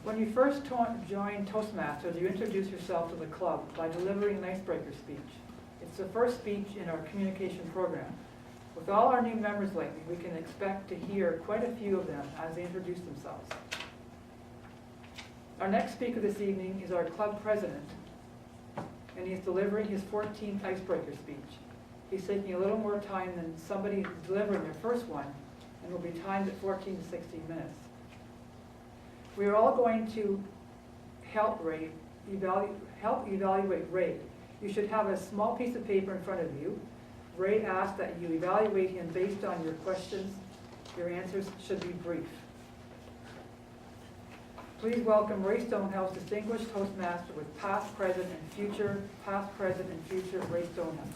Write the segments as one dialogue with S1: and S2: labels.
S1: When you first joined Toastmasters, you introduced yourself to the club by delivering an icebreaker speech. It's the first speech in our communication program. With all our new members lately, we can expect to hear quite a few of them as they introduce themselves. Our next speaker this evening is our club president, and he's delivering his 14th icebreaker speech. He's taking a little more time than somebody delivering their first one, and will be timed at 14 to 16 minutes. We are all going to help evaluate Rae. You should have a small piece of paper in front of you. Rae asks that you evaluate him based on your questions. Your answers should be brief. Please welcome Rae Stonehouse, Distinguished Toastmaster with past, present, and future, Rae Stonehouse.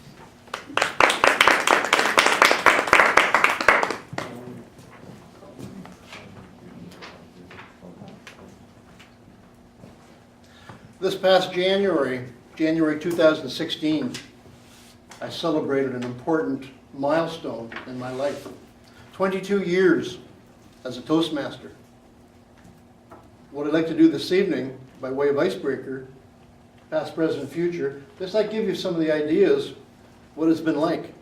S2: This past January 2016, I celebrated an important milestone in my life. 22 years as a Toastmaster. What I'd like to do this evening, by way of Icebreaker, past, present, future, just like give you some of the ideas what it's been like.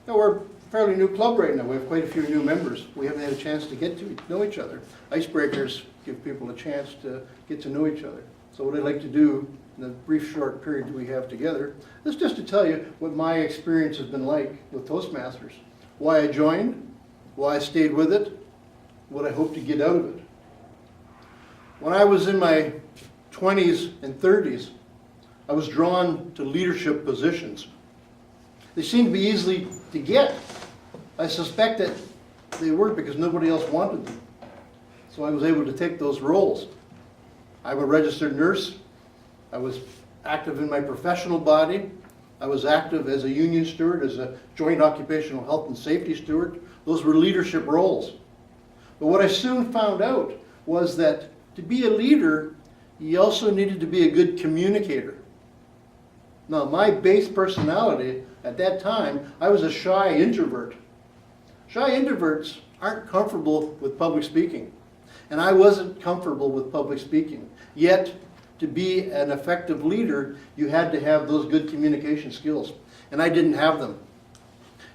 S2: Now, we're a fairly new club right now. We have quite a few new members. We haven't had a chance to get to know each other. Icebreakers give people a chance to get to know each other. So what I'd like to do in the brief short period we have together is just to tell you what my experience has been like with Toastmasters. Why I joined, why I stayed with it, what I hope to get out of it. When I was in my 20s and 30s, I was drawn to leadership positions. They seemed to be easy to get. I suspect that they were because nobody else wanted them. So I was able to take those roles. I'm a registered nurse. I was active in my professional body. I was active as a union steward, as a joint occupational health and safety steward. Those were leadership roles. But what I soon found out was that to be a leader, you also needed to be a good communicator. Now, my base personality at that time, I was a shy introvert. Shy introverts aren't comfortable with public speaking. And I wasn't comfortable with public speaking. Yet, to be an effective leader, you had to have those good communication skills. And I didn't have them.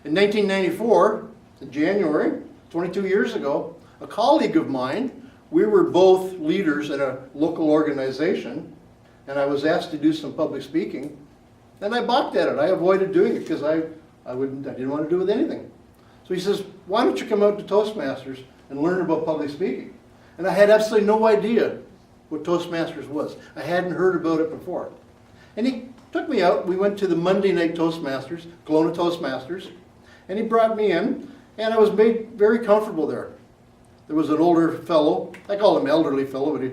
S2: In 1994, in January, 22 years ago, a colleague of mine, we were both leaders in a local organization, and I was asked to do some public speaking, and I balked at it. I avoided doing it because I didn't want to do with anything. So he says, why don't you come out to Toastmasters and learn about public speaking? And I had absolutely no idea what Toastmasters was. I hadn't heard about it before. And he took me out. We went to the Monday night Toastmasters, Kelowna Toastmasters, and he brought me in, and I was made very comfortable there. There was an older fellow. I call him elderly fellow, but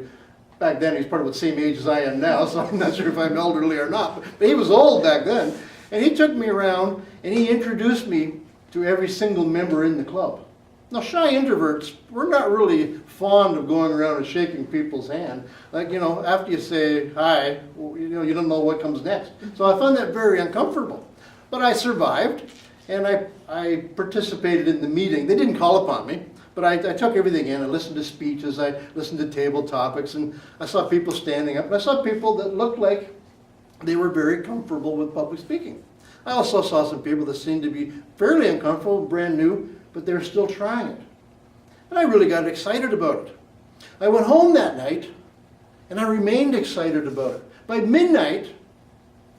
S2: back then he's probably the same age as I am now, so I'm not sure if I'm elderly or not. But he was old back then. And he took me around, and he introduced me to every single member in the club. Now, shy introverts, we're not really fond of going around and shaking people's hand. Like, you know, after you say hi, you don't know what comes next. So I found that very uncomfortable. But I survived, and I participated in the meeting. They didn't call upon me, but I took everything in. I listened to speeches, I listened to table topics, and I saw people standing up, and I saw people that looked like they were very comfortable with public speaking. I also saw some people that seemed to be fairly uncomfortable, brand new, but they're still trying it. And I really got excited about it. I went home that night, and I remained excited about it. By midnight,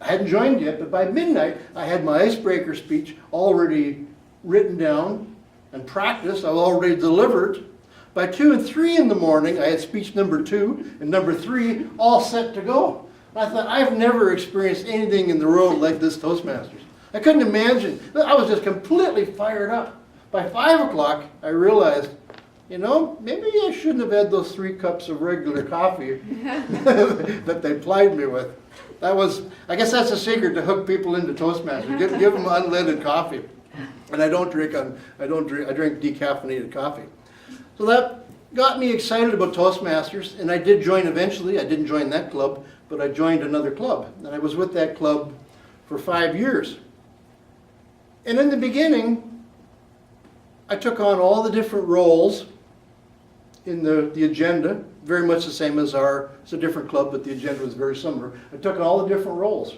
S2: I hadn't joined yet, but by midnight, I had my icebreaker speech already written down and practiced. I already delivered. By 2 and 3 in the morning, I had speech number 2 and number 3 all set to go. And I thought, I've never experienced anything in the world like this Toastmasters. I couldn't imagine. I was just completely fired up. By 5 o'clock, I realized, you know, maybe I shouldn't have had those 3 cups of regular coffee that they plied me with. I guess that's a secret to hook people into Toastmasters. Give them unleaded coffee. And I drink decaffeinated coffee. So that got me excited about Toastmasters, and I did join eventually. I didn't join that club, but I joined another club. And I was with that club for 5 years. And in the beginning, I took on all the different roles in the agenda, very much the same as it's a different club, but the agenda was very similar. I took all the different roles.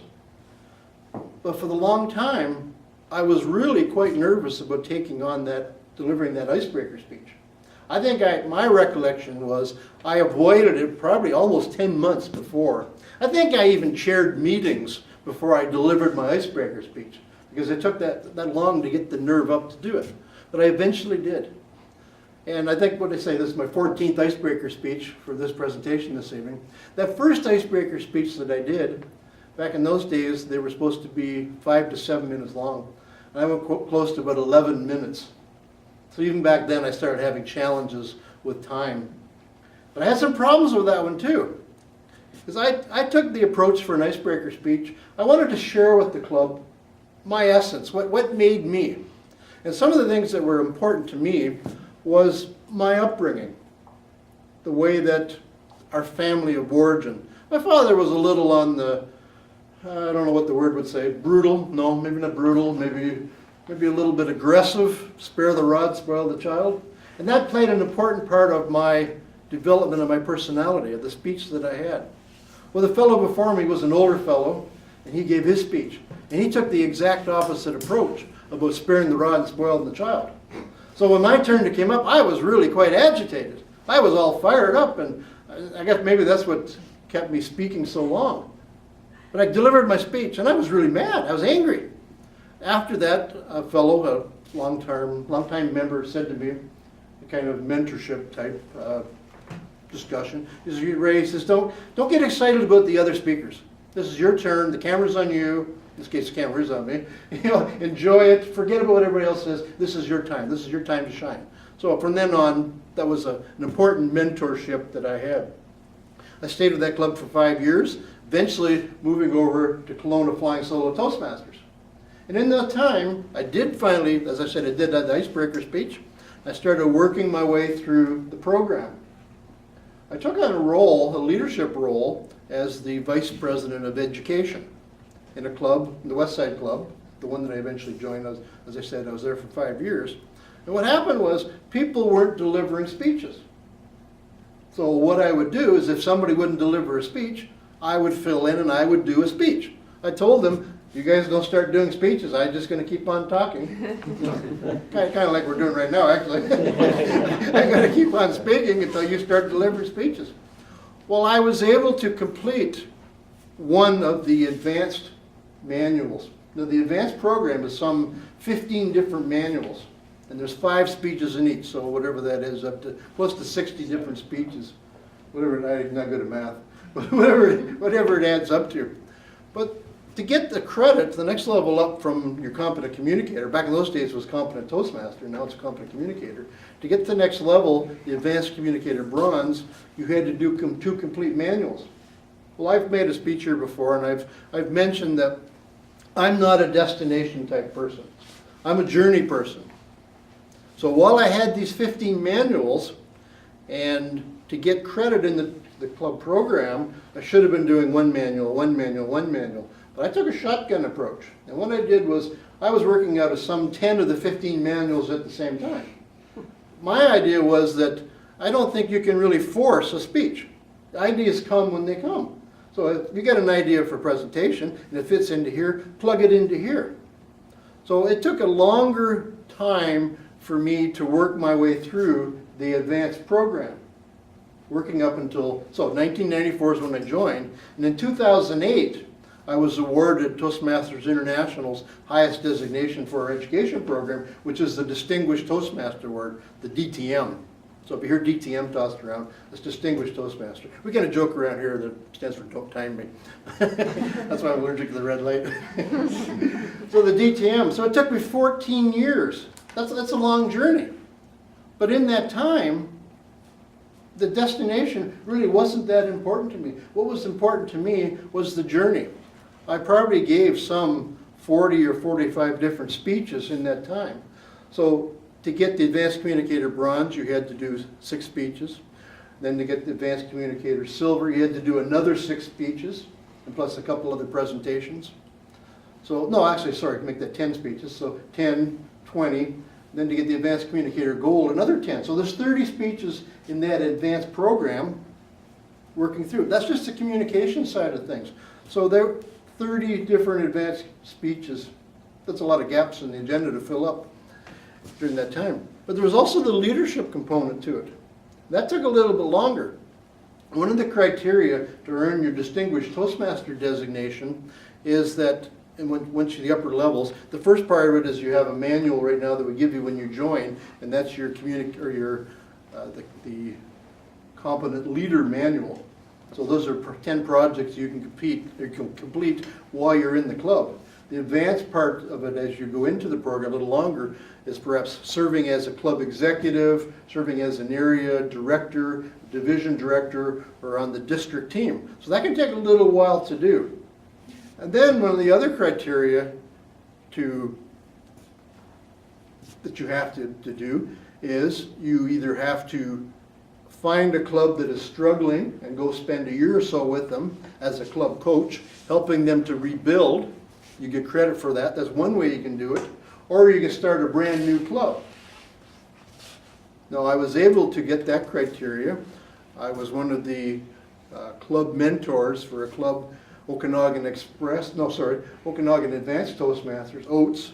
S2: But for the long time, I was really quite nervous about taking on delivering that icebreaker speech. I think my recollection was I avoided it probably almost 10 months before. I think I even chaired meetings before I delivered my icebreaker speech, because it took that long to get the nerve up to do it. But I eventually did. And I think what they say, this is my 14th icebreaker speech for this presentation this evening. That first icebreaker speech that I did, back in those days, they were supposed to be 5 to 7 minutes long. And I went close to about 11 minutes. So even back then I started having challenges with time. But I had some problems with that one too. Because I took the approach for an icebreaker speech. I wanted to share with the club my essence, what made me. And some of the things that were important to me was my upbringing, the way that our family of origin. My father was a little on the, I don't know what the word would say, brutal. No, maybe not brutal, maybe a little bit aggressive, spare the rod, spoil the child. And that played an important part of my development of my personality, of the speech that I had. Well, the fellow before me was an older fellow, and he gave his speech. And he took the exact opposite approach about sparing the rod and spoiling the child. So when my turn came up, I was really quite agitated. I was all fired up, and I guess maybe that's what kept me speaking so long. But I delivered my speech, and I was really mad. I was angry. After that, a fellow, a long-time member, said to me, a kind of mentorship type discussion, he says, Rae, he says, don't get excited about the other speakers. This is your turn. The camera's on you. In this case, the camera is on me. Enjoy it. Forget about what everybody else says. This is your time. This is your time to shine. So from then on, that was an important mentorship that I had. I stayed with that club for 5 years, eventually moving over to Kelowna Flying Solo Toastmasters. And in that time, I did finally, as I said, I did that icebreaker speech. I started working my way through the program. I took on a leadership role, as the Vice President of Education in a club, the Westside Club, the one that I eventually joined. As I said, I was there for 5 years. And what happened was people weren't delivering speeches. So what I would do is if somebody wouldn't deliver a speech, I would fill in and I would do a speech. I told them, you guys don't start doing speeches, I'm just going to keep on talking. Kind of like we're doing right now, actually. I'm going to keep on speaking until you start delivering speeches. Well, I was able to complete one of the advanced manuals. Now, the advanced program is some 15 different manuals, and there's 5 speeches in each, so whatever that is, up to close to 60 different speeches. I'm not good at math, but whatever it adds up to. But to get the credit, the next level up from your competent communicator, back in those days it was competent Toastmaster, now it's competent communicator. To get to the next level, the advanced communicator bronze, you had to do 2 complete manuals. Well, I've made a speech here before, and I've mentioned that I'm not a destination type person. I'm a journey person. So while I had these 15 manuals, and to get credit in the club program, I should have been doing one manual. But I took a shotgun approach. And what I did was, I was working out of some 10 of the 15 manuals at the same time. My idea was that I don't think you can really force a speech. The ideas come when they come. So if you get an idea for presentation, and it fits into here, plug it into here. So it took a longer time for me to work my way through the advanced program. Working up until, so 1994 is when I joined, and in 2008, I was awarded Toastmasters International's highest designation for our education program, which is the Distinguished Toastmaster Award, the DTM. So if you hear DTM tossed around, it's Distinguished Toastmaster. We kind of joke around here that stands for Don't Time Me. That's why I'm allergic to the red light. So the DTM, so it took me 14 years. That's a long journey. But in that time, the destination really wasn't that important to me. What was important to me was the journey. I probably gave some 40 or 45 different speeches in that time. So to get the Advanced Communicator Bronze, you had to do 6 speeches. Then to get the Advanced Communicator Silver, you had to do another 6 speeches, and plus a couple other presentations. So, no, actually, sorry, make that 10 speeches. So 10, 20, then to get the Advanced Communicator Gold, another 10. So there's 30 speeches in that advanced program, working through. That's just the communication side of things. So there are 30 different advanced speeches. That's a lot of gaps in the agenda to fill up during that time. But there was also the leadership component to it. That took a little bit longer. One of the criteria to earn your Distinguished Toastmaster designation is that, and once you're the upper levels, the first part of it is you have a manual right now that we give you when you join, and that's your the competent leader manual. So those are 10 projects you can complete while you're in the club. The advanced part of it, as you go into the program a little longer, is perhaps serving as a club executive, serving as an area director, division director, or on the district team. So that can take a little while to do. And then one of the other criteria that you have to do is you either have to find a club that is struggling and go spend a year or so with them as a club coach, helping them to rebuild. You get credit for that. That's one way you can do it. Or you can start a brand new club. Now, I was able to get that criteria. I was one of the club mentors for a club, Okanagan Advanced Toastmasters, OATS.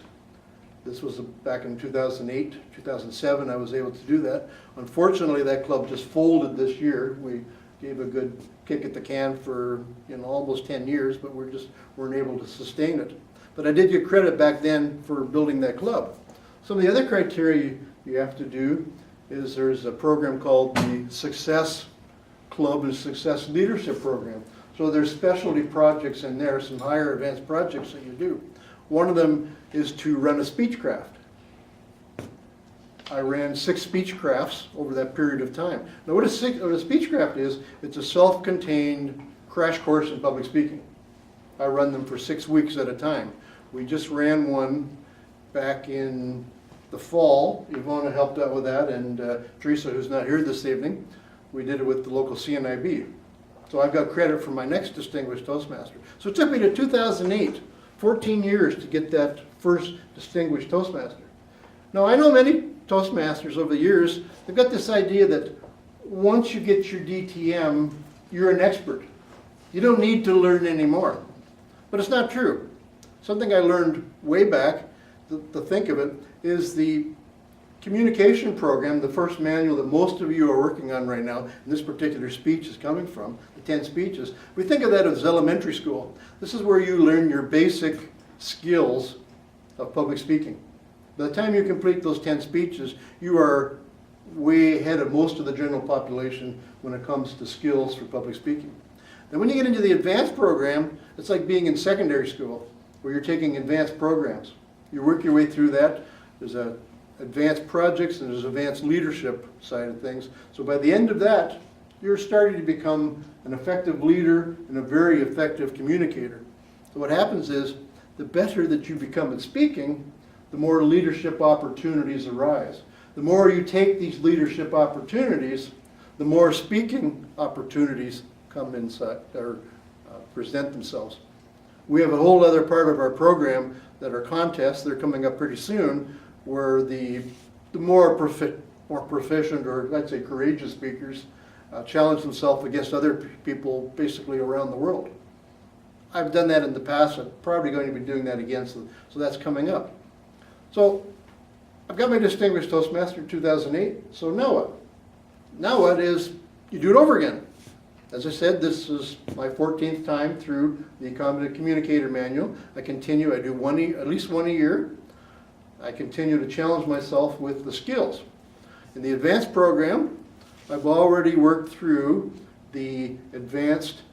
S2: This was back in 2008, 2007, I was able to do that. Unfortunately, that club just folded this year. We gave a good kick at the can for almost 10 years, but we just weren't able to sustain it. But I did get credit back then for building that club. Some of the other criteria you have to do is there's a program called the Success Club and Success Leadership Program. So there's specialty projects in there, some higher advanced projects that you do. One of them is to run a speech craft. I ran 6 speech crafts over that period of time. Now what a speech craft is, it's a self-contained crash course in public speaking. I run them for 6 weeks at a time. We just ran one back in the fall. Ivona helped out with that, and Teresa, who's not here this evening, we did it with the local CNIB. So I've got credit for my next Distinguished Toastmaster. So it took me to 2008, 14 years to get that first Distinguished Toastmaster. Now I know many Toastmasters over the years, they've got this idea that once you get your DTM, you're an expert. You don't need to learn anymore. But it's not true. Something I learned way back, to think of it, is the communication program, the first manual that most of you are working on right now, and this particular speech is coming from, the 10 speeches. We think of that as elementary school. This is where you learn your basic skills of public speaking. By the time you complete those 10 speeches, you are way ahead of most of the general population when it comes to skills for public speaking. Then when you get into the advanced program, it's like being in secondary school, where you're taking advanced programs. You work your way through that. There's advanced projects and there's advanced leadership side of things. So by the end of that, you're starting to become an effective leader and a very effective communicator. So what happens is, the better that you become at speaking, the more leadership opportunities arise. The more you take these leadership opportunities, the more speaking opportunities come inside or present themselves. We have a whole other part of our program that are contests. They're coming up pretty soon, where the more proficient, or I'd say courageous speakers challenge themselves against other people basically around the world. I've done that in the past. I'm probably going to be doing that again, so that's coming up. So I've got my Distinguished Toastmaster in 2008, so now what? Now what is, you do it over again. As I said, this is my 14th time through the Competent Communicator Manual. I continue, I do at least one a year. I continue to challenge myself with the skills. In the advanced program, I've already worked through the advanced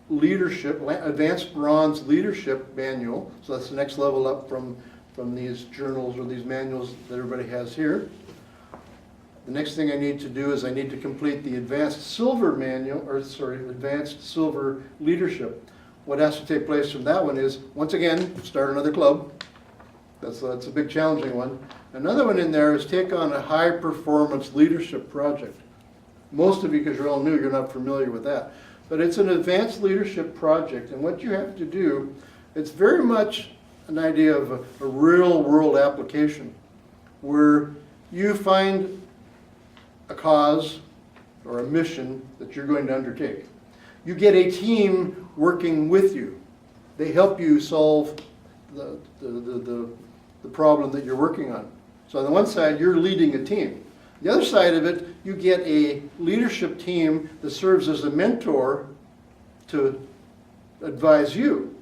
S2: bronze leadership manual. So that's the next level up from these journals or these manuals that everybody has here. The next thing I need to do is I need to complete the advanced silver advanced silver leadership. What has to take place from that one is, once again, start another club. That's a big challenging one. Another one in there is take on a high performance leadership project. Most of you, because you're all new, you're not familiar with that. But it's an advanced leadership project, and what you have to do, it's very much an idea of a real world application, where you find a cause, or a mission that you're going to undertake. You get a team working with you. They help you solve the problem that you're working on. So on the one side, you're leading a team. The other side of it, you get a leadership team that serves as a mentor to advise you.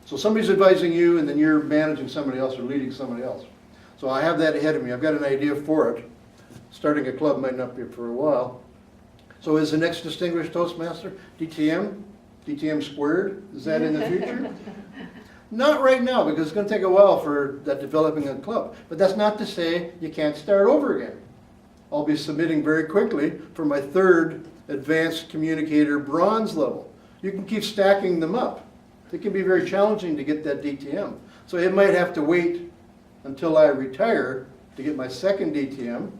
S2: So somebody's advising you, and then you're managing somebody else or leading somebody else. So I have that ahead of me. I've got an idea for it. Starting a club might not be for a while. So is the next distinguished Toastmaster DTM? DTM squared? Is that in the future? Not right now, because it's going to take a while for that developing a club. But that's not to say you can't start over again. I'll be submitting very quickly for my third advanced communicator bronze level. You can keep stacking them up. It can be very challenging to get that DTM. So it might have to wait until I retire to get my second DTM,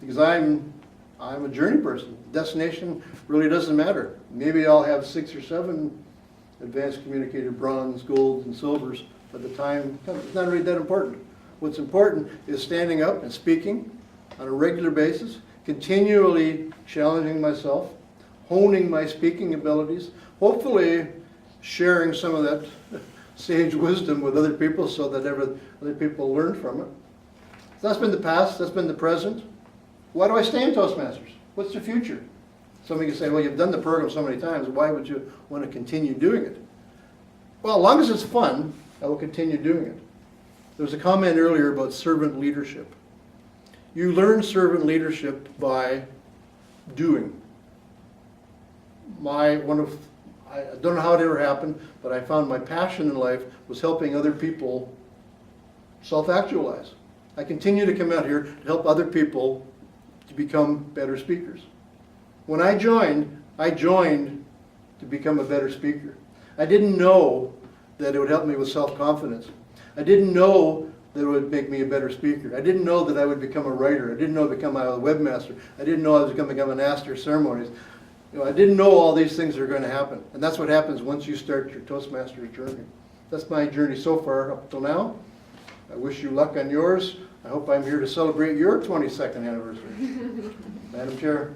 S2: because I'm a journey person. Destination really doesn't matter. Maybe I'll have 6 or 7 advanced communicator bronze, golds, and silvers by the time comes. It's not really that important. What's important is standing up and speaking on a regular basis, continually challenging myself, honing my speaking abilities, hopefully sharing some of that sage wisdom with other people so that other people learn from it. So that's been the past, that's been the present. Why do I stay in Toastmasters? What's the future? Somebody can say, well, you've done the program so many times, why would you want to continue doing it? Well, as long as it's fun, I will continue doing it. There was a comment earlier about servant leadership. You learn servant leadership by doing. I don't know how it ever happened, but I found my passion in life was helping other people self-actualize. I continue to come out here to help other people to become better speakers. When I joined to become a better speaker. I didn't know that it would help me with self-confidence. I didn't know that it would make me a better speaker. I didn't know that I would become a writer. I didn't know I would become a webmaster. I didn't know I was going to become an master of ceremonies. I didn't know all these things are going to happen. And that's what happens once you start your Toastmasters journey. That's my journey so far up till now. I wish you luck on yours. I hope I'm here to celebrate your 22nd anniversary. Madam Chair.